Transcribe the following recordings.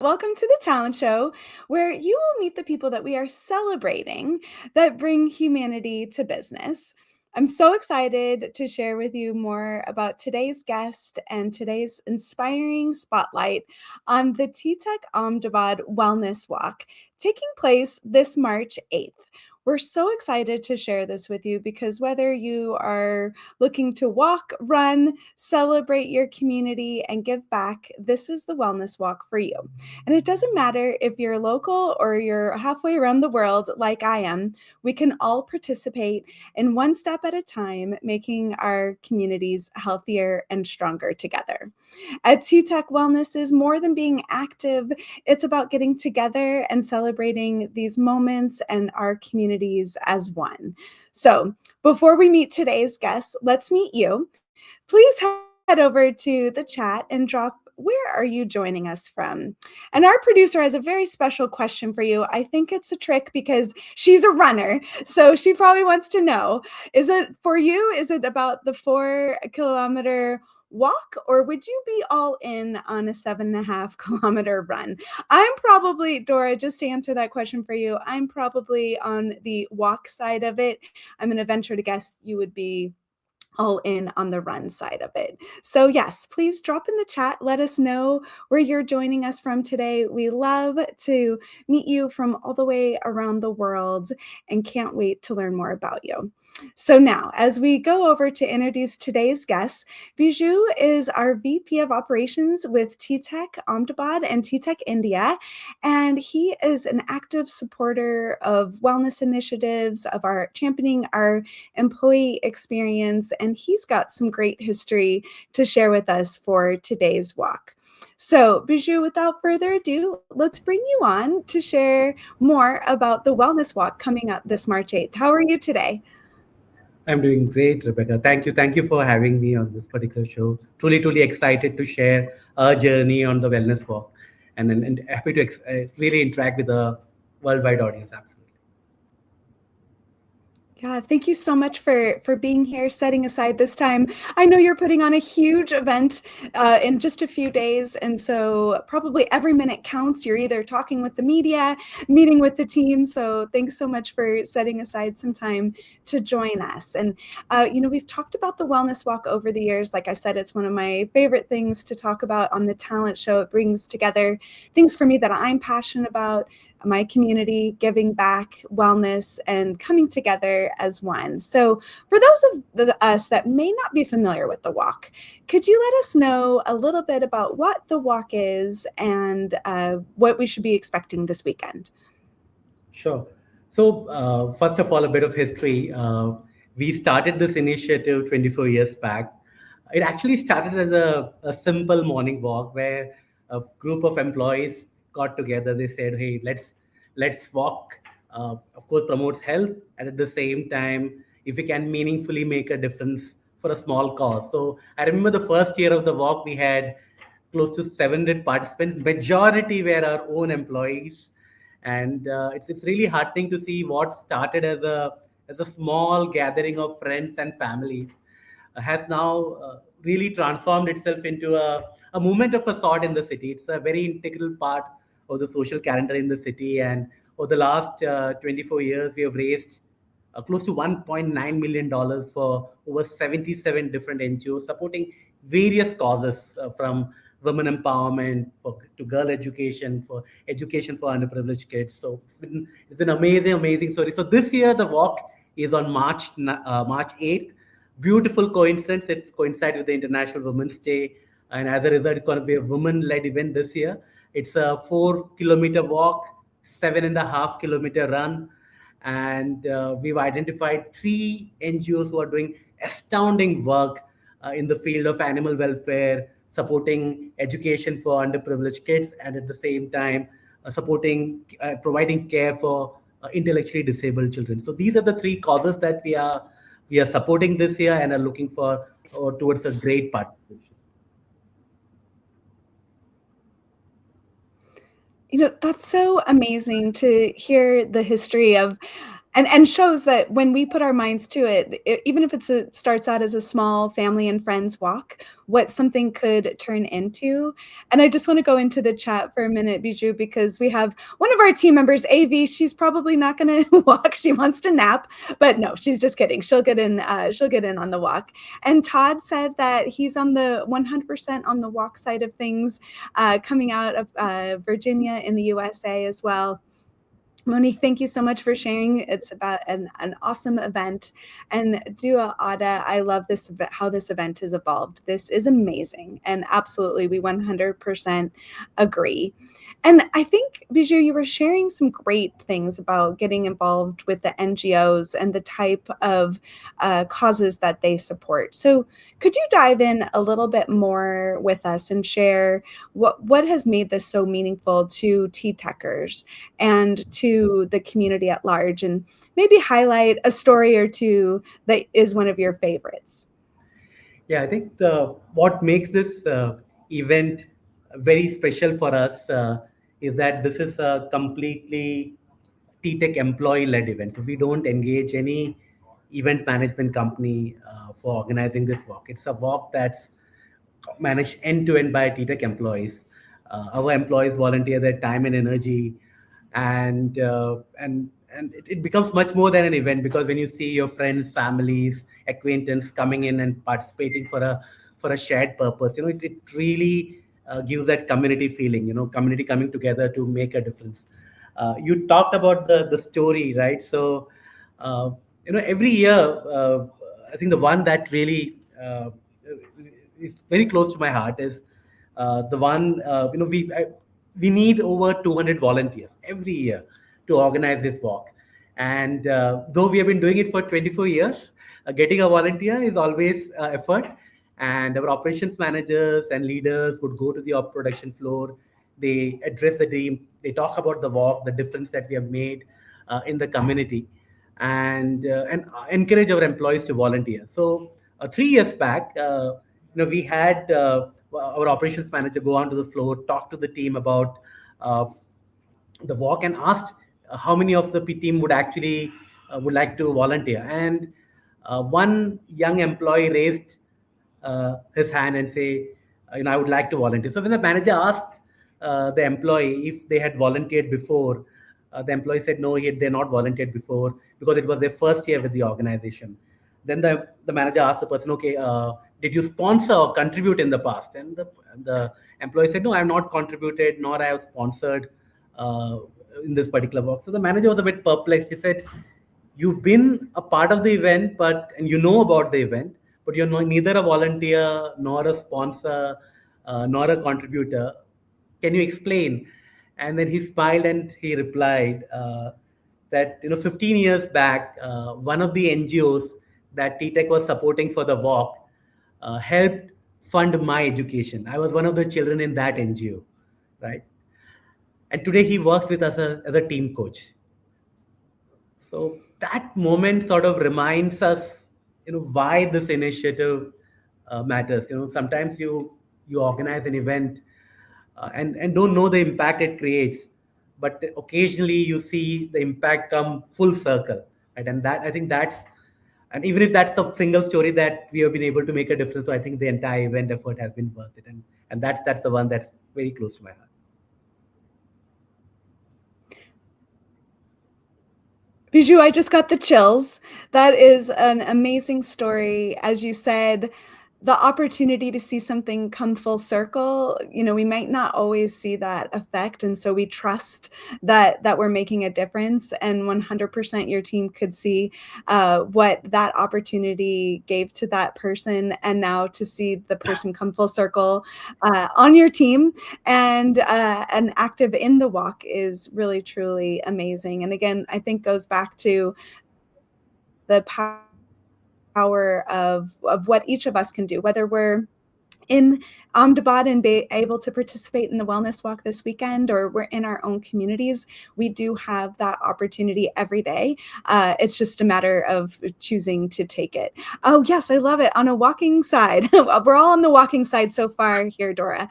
Welcome to the Talent Show, where you will meet the people that we are celebrating that bring humanity to business. I'm so excited to share with you more about today's guest and today's inspiring spotlight on the TTEC Ahmedabad Wellness Walk, taking place this March 8th. We're so excited to share this with you because whether you are looking to walk, run, celebrate your community, and give back, this is the Wellness Walk for you. And it doesn't matter if you're local or you're halfway around the world like I am, we can all participate in one step at a time, making our communities healthier and stronger together. At TTEC, wellness is more than being active. It's about getting together and celebrating these moments and our communities as one. So before we meet today's guests, let's meet you. Please head over to the chat and drop where are you joining us from? And our producer has a very special question for you. I think it's a trick because she's a runner. So she probably wants to know, is it for you? Is it about the 4-kilometer walk, or would you be all in on a 7.5-kilometer run? I'm probably, Dora, just to answer that question for you, I'm probably on the walk side of it. I'm going to venture to guess you would be all in on the run side of it. So yes, please drop in the chat. Let us know where you're joining us from today. We love to meet you from all the way around the world and can't wait to learn more about you. So now, as we go over to introduce today's guests, Biju is our VP of Operations with TTEC Ahmedabad and TTEC India, and he is an active supporter of wellness initiatives, of our championing our employee experience, and he's got some great history to share with us for today's walk. So, Biju, without further ado, let's bring you on to share more about the Wellness Walk coming up this March 8th. How are you today? I'm doing great, Rebecca. Thank you. Thank you for having me on this particular show. Truly excited to share our journey on the wellness walk and happy to really interact with the worldwide audience. Absolutely. Yeah, thank you so much for being here, setting aside this time. I know you're putting on a huge event in just a few days, and so probably every minute counts. You're either talking with the media, meeting with the team, so thanks so much for setting aside some time to join us. And, we've talked about the Wellness Walk over the years. Like I said, it's one of my favorite things to talk about on the talent show. It brings together things for me that I'm passionate about, my community, giving back, wellness, and coming together as one. So for those of us that may not be familiar with the walk, could you let us know a little bit about what the walk is and what we should be expecting this weekend? Sure. So, first of all, a bit of history. We started this initiative 24 years back. It actually started as a simple morning walk where a group of employees got together. They said, "Hey, let's walk." Of course, promotes health, and at the same time, if we can meaningfully make a difference for a small cause. So, I remember the first year of the walk, we had close to 700 participants. Majority were our own employees, and it's really heartening to see what started as a small gathering of friends and families has now really transformed itself into a movement of a sort in the city. It's a very integral part of the social calendar in the city, and over the last 24 years, we have raised close to $1.9 million for over 77 different NGOs supporting various causes from women empowerment to girl education, for education for underprivileged kids. So it's been amazing story. So this year the walk is on March 8th. Beautiful coincidence. It coincides with the International Women's Day, and as a result, it's going to be a women-led event this year. It's a 4-kilometer walk, 7.5-kilometer run, and we've identified 3 NGOs who are doing astounding work in the field of animal welfare, supporting education for underprivileged kids, and at the same time providing care for intellectually disabled children. So these are the 3 causes that we are supporting this year and are looking for towards a great participation. That's so amazing to hear the history of and shows that when we put our minds to it, even if starts out as a small family and friends walk, what something could turn into. And I just want to go into the chat for a minute, Biju, because we have one of our team members, AV. She's probably not going to walk; she wants to nap, but no, she's just kidding. She'll get in. She'll get in on the walk. And Todd said that he's on the 100% on the walk side of things, coming out of Virginia in the USA as well. Monique, thank you so much for sharing. It's about an awesome event. And Dua Ada, I love this, how this event has evolved. This is amazing. And absolutely, we 100% agree. And I think, Biju, you were sharing some great things about getting involved with the NGOs and the type of causes that they support. So could you dive in a little bit more with us and share what has made this so meaningful to TTECers and to the community at large, and maybe highlight a story or two that is one of your favorites? Yeah, I think what makes this event very special for us is that this is a completely TTEC employee-led event. So we don't engage any event management company for organizing this walk. It's a walk that's managed end to end by TTEC employees. Our employees volunteer their time and energy, and it becomes much more than an event, because when you see your friends, families, acquaintance coming in and participating for a shared purpose, it really gives that community feeling. Community coming together to make a difference. You talked about the story, right? So every year, I think the one that really is very close to my heart is the one, we need over 200 volunteers every year to organize this walk. And though we have been doing it for 24 years, getting a volunteer is always effort. And our operations managers and leaders would go to the production floor. They address the team. They talk about the walk, the difference that we have made in the community, and encourage our employees to volunteer. So 3 years back, we had our operations manager go onto the floor, talk to the team about uh, the walk, and asked how many of the team would actually would like to volunteer. And one young employee raised his hand and say, I would like to volunteer. So when the manager asked the employee if they had volunteered before, the employee said no, they're not volunteered before, because it was their first year with the organization. Then the manager asked the person, okay, did you sponsor or contribute in the past? And the employee said, no, I have not contributed, nor I have sponsored uh, in this particular work. So the manager was a bit perplexed. He said, you've been a part of the event, and you know about the event, but you're neither a volunteer, nor a sponsor, nor a contributor. Can you explain? And then he smiled and he replied that 15 years back, one of the NGOs that TTEC was supporting for the walk helped fund my education. I was one of the children in that NGO, right? And today he works with us as a team coach. So that moment sort of reminds us, why this initiative matters. Sometimes you organize an event and don't know the impact it creates, but occasionally you see the impact come full circle, right? And that, I think that's, and even if that's the single story that we have been able to make a difference, so I think the entire event effort has been worth it, and that's the one that's very close to my heart. Bijou, I just got the chills. That is an amazing story. As you said, the opportunity to see something come full circle, we might not always see that effect. And so we trust that we're making a difference. And 100% your team could see what that opportunity gave to that person. And now to see the person come full circle on your team and active in the walk is really, truly amazing. And again, I think goes back to the power of what each of us can do, whether we're in Ahmedabad and be able to participate in the wellness walk this weekend, or we're in our own communities, we do have that opportunity every day. It's just a matter of choosing to take it. Oh, yes, I love it. On a walking side, we're all on the walking side so far here, Dora.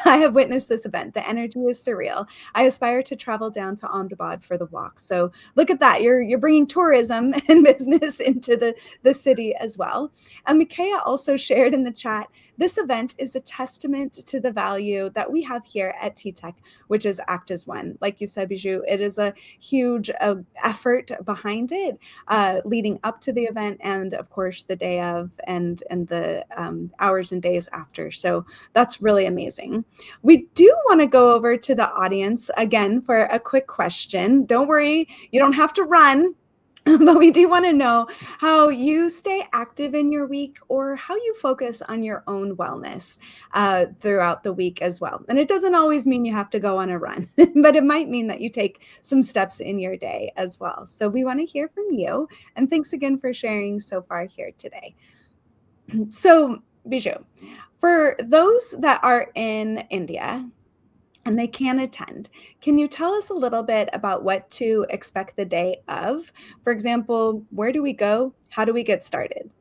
I have witnessed this event. The energy is surreal. I aspire to travel down to Ahmedabad for the walk. So look at that. You're bringing tourism and business into the city as well. And Micaiah also shared in the chat, this event is a testament to the value that we have here at TTEC, which is Act as One. Like you said, Biju, it is a huge effort behind it, leading up to the event, and of course the day of, and the hours and days after. So that's really amazing. We do want to go over to the audience again for a quick question. Don't worry, you don't have to run. But we do want to know how you stay active in your week, or how you focus on your own wellness throughout the week as well. And it doesn't always mean you have to go on a run, but it might mean that you take some steps in your day as well. So we want to hear from you. And thanks again for sharing so far here today. So, Biju, for those that are in India, and they can attend, can you tell us a little bit about what to expect the day of? For example, where do we go? How do we get started?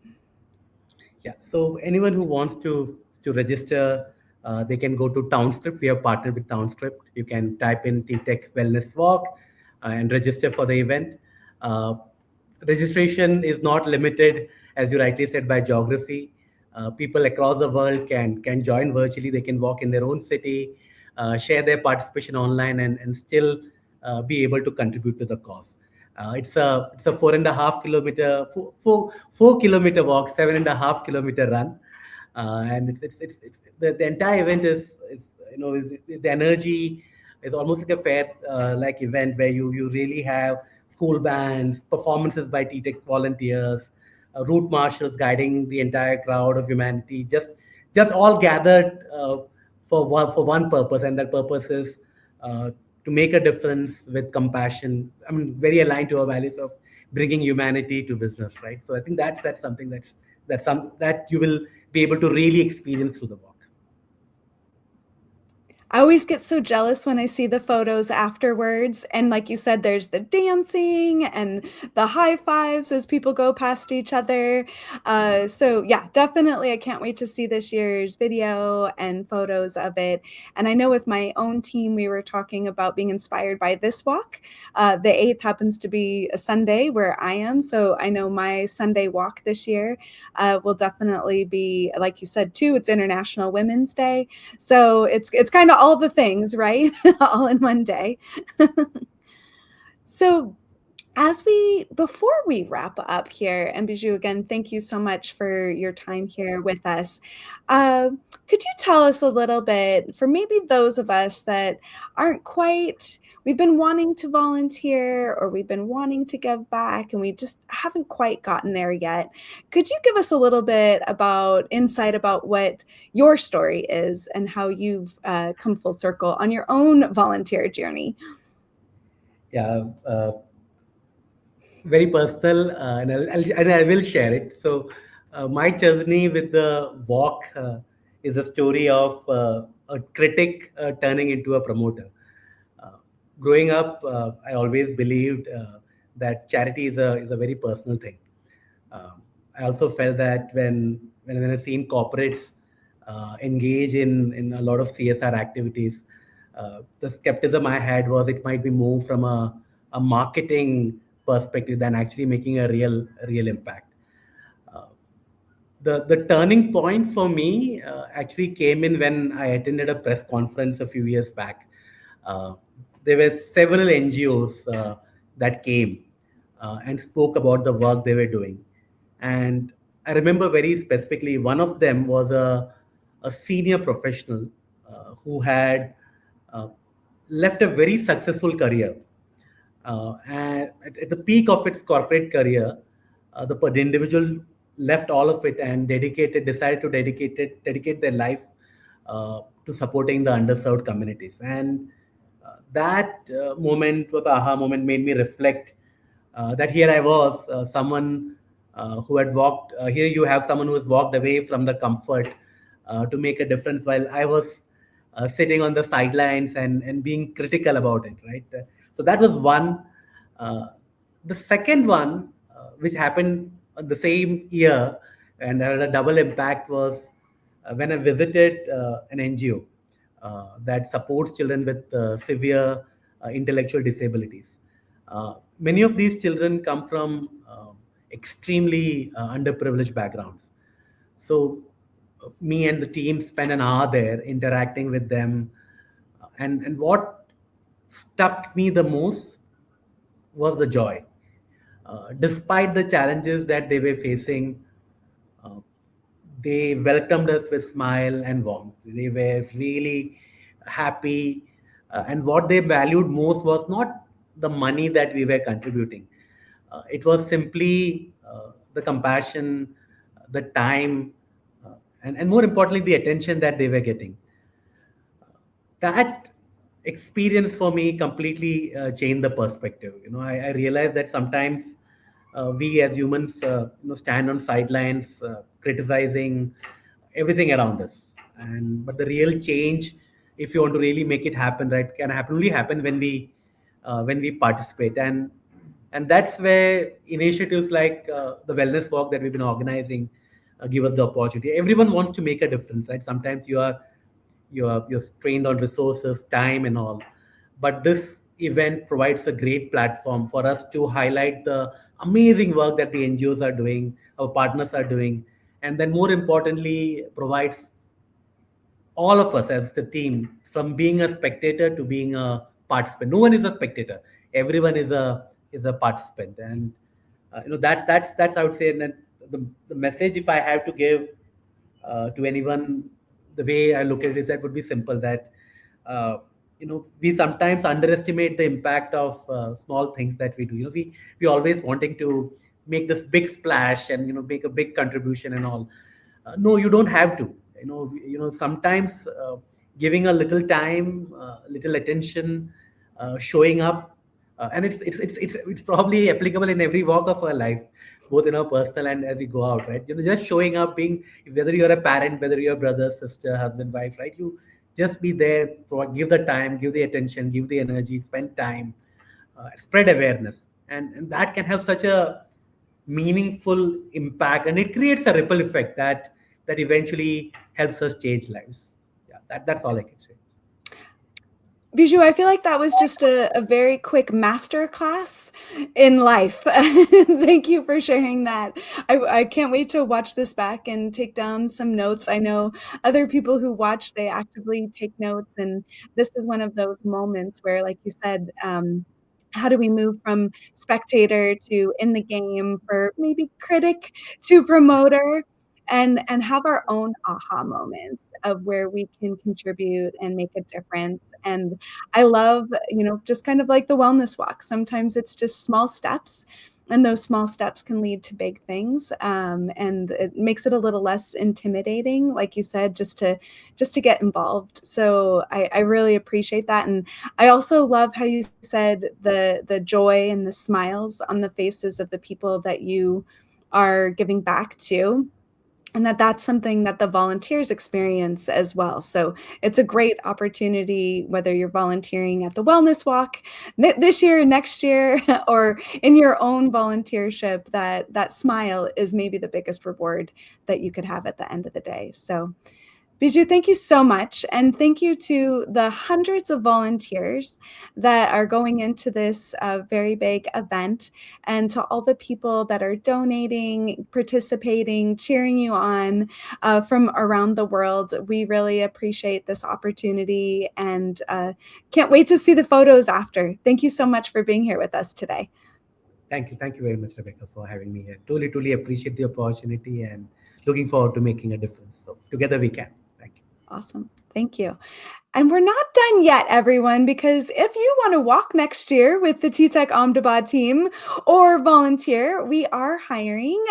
Yeah. So anyone who wants to register, they can go to Townscript. We have partnered with Townscript. You can type in TTEC Wellness Walk and register for the event. Uh, Registration is not limited, as you rightly said, by geography. People across the world can join virtually. They can walk in their own city, share their participation online, and still be able to contribute to the cause. It's a 4.5 kilometer, 4 kilometer walk, 7.5 kilometer run, and it's the entire event is the energy is almost like a fair like event where you really have school bands, performances by TTEC volunteers, route marshals guiding the entire crowd of humanity, just all gathered for one purpose, and that purpose is to make a difference with compassion. I mean, very aligned to our values of bringing humanity to business, right? So I think that's something that you will be able to really experience through the walk. I always get so jealous when I see the photos afterwards. And like you said, there's the dancing and the high fives as people go past each other. So, yeah, definitely. I can't wait to see this year's video and photos of it. And I know with my own team, we were talking about being inspired by this walk. The 8th happens to be a Sunday where I am. So I know my Sunday walk this year will definitely be, like you said, too, it's International Women's Day. So it's kind of all the things, right? All in one day. So before we wrap up here, and Biju, again, thank you so much for your time here with us. Uh, could you tell us a little bit, for maybe those of us that aren't quite, we've been wanting to volunteer, or we've been wanting to give back, and we just haven't quite gotten there yet. Could you give us a little bit about insight about what your story is and how you've come full circle on your own volunteer journey? Yeah, very personal, and I will share it. So, my journey with the walk is a story of a critic turning into a promoter. Uh, Growing up, I always believed that charity is a very personal thing. I also felt that when I seen corporates engage in a lot of CSR activities, the skepticism I had was it might be more from a marketing perspective than actually making a real impact. Uh, the turning point for me actually came in when I attended a press conference a few years back. Uh, there were several NGOs that came and spoke about the work they were doing. And I remember very specifically, one of them was a senior professional who had uh, left a very successful career. And at the peak of its corporate career, the individual left all of it and decided to dedicate their life to supporting the underserved communities. And that moment was aha moment, made me reflect that here I was, someone who had walked. Here you have someone who has walked away from the comfort, to make a difference while I was sitting on the sidelines and being critical about it, right? So that was one. Uh, the second one, which happened the same year and had a double impact, was when I visited an NGO that supports children with severe intellectual disabilities. Many of these children come from extremely underprivileged backgrounds. So, me and the team spent an hour there interacting with them. And what stuck me the most was the joy. Despite the challenges that they were facing, uh, they welcomed us with smile and warmth. They were really happy, and what they valued most was not the money that we were contributing. It was simply the compassion, the time, and more importantly, the attention that they were getting. That experience for me completely changed the perspective. I realized that sometimes we as humans stand on sidelines criticizing everything around us, and but the real change, if you want to really make it happen, right, can happen only happen when we participate. And that's where initiatives like the wellness walk that we've been organizing give us the opportunity. Everyone wants to make a difference, right? Sometimes you're strained on resources, time, and all. But this event provides a great platform for us to highlight the amazing work that the NGOs are doing, our partners are doing, and then more importantly, provides all of us as the team from being a spectator to being a participant. No one is a spectator. Everyone is a participant, and that's I would say that the message, if I have to give to anyone, the way I look at it is that would be simple, that we sometimes underestimate the impact of small things that we do. We always wanting to make this big splash and make a big contribution and all. No, you don't have to. Sometimes giving a little time, little attention, showing up, and it's probably applicable in every walk of our life, both in our personal and as we go out, right? Just showing up, being, whether you're a parent, whether you're a brother, sister, husband, wife, right? You just be there, give the time, give the attention, give the energy, spend time, spread awareness, and that can have such a meaningful impact, and it creates a ripple effect that eventually helps us change lives. Yeah, that's all I can say. Biju, I feel like that was just a very quick master class in life. Thank you for sharing that. I can't wait to watch this back and take down some notes. I know other people who watch, they actively take notes, and this is one of those moments where, like you said, how do we move from spectator to in the game, for maybe critic to promoter, and have our own aha moments of where we can contribute and make a difference. And I love, just kind of like the wellness walk. Sometimes it's just small steps, and those small steps can lead to big things. And it makes it a little less intimidating, like you said, just to get involved. So I really appreciate that. And I also love how you said the joy and the smiles on the faces of the people that you are giving back to, and that's something that the volunteers experience as well. So it's a great opportunity, whether you're volunteering at the Wellness Walk this year, next year, or in your own volunteership, that smile is maybe the biggest reward that you could have at the end of the day. So Biju, thank you so much. And thank you to the hundreds of volunteers that are going into this very big event, and to all the people that are donating, participating, cheering you on from around the world. We really appreciate this opportunity, and can't wait to see the photos after. Thank you so much for being here with us today. Thank you very much, Rebecca, for having me here. Truly appreciate the opportunity and looking forward to making a difference. So together we can. Thank you. Awesome. Thank you. And we're not done yet, everyone, because if you want to walk next year with the TTEC Ahmedabad team or volunteer, we are hiring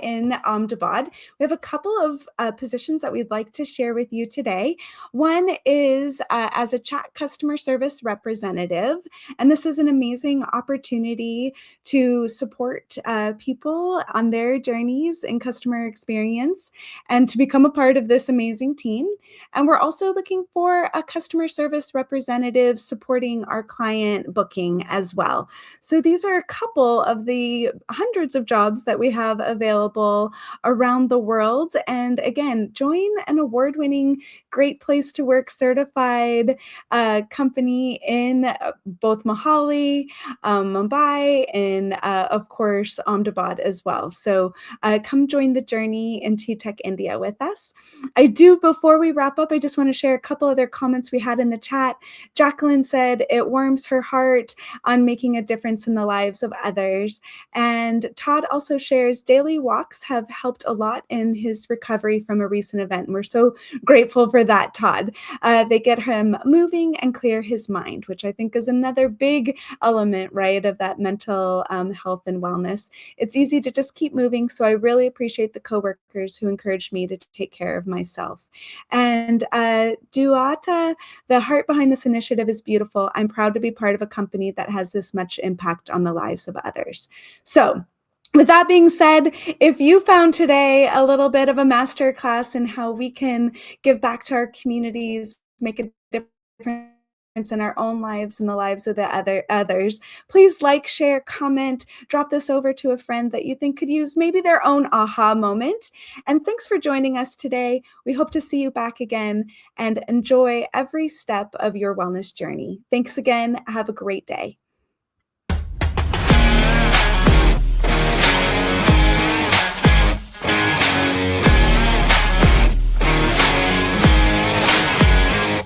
in Ahmedabad. We have a couple of positions that we'd like to share with you today. One is as a chat customer service representative, and this is an amazing opportunity to support people on their journeys in customer experience and to become a part of this amazing team. And we're also looking for a customer service representative supporting our client booking as well. So these are a couple of the hundreds of jobs that we have available around the world. And again, join an award-winning Great Place to Work certified company in both Mohali, Mumbai, and of course, Ahmedabad as well. So come join the journey in TTEC India with us. Before we wrap up, I just want to share a couple other comments we had in the chat. Jacqueline said it warms her heart on making a difference in the lives of others. And Todd also shares daily walks have helped a lot in his recovery from a recent event. And we're so grateful for that, Todd. They get him moving and clear his mind, which I think is another big element, right, of that mental health and wellness. It's easy to just keep moving. So I really appreciate the coworkers who encouraged me to take care of myself. And Duata, the heart behind this initiative is beautiful. I'm proud to be part of a company that has this much impact on the lives of others. So with that being said, if you found today a little bit of a masterclass in how we can give back to our communities, make a difference in our own lives and the lives of the others, please like, share, comment, drop this over to a friend that you think could use maybe their own aha moment. And thanks for joining us today. We hope to see you back again and enjoy every step of your wellness journey. Thanks again. Have a great day.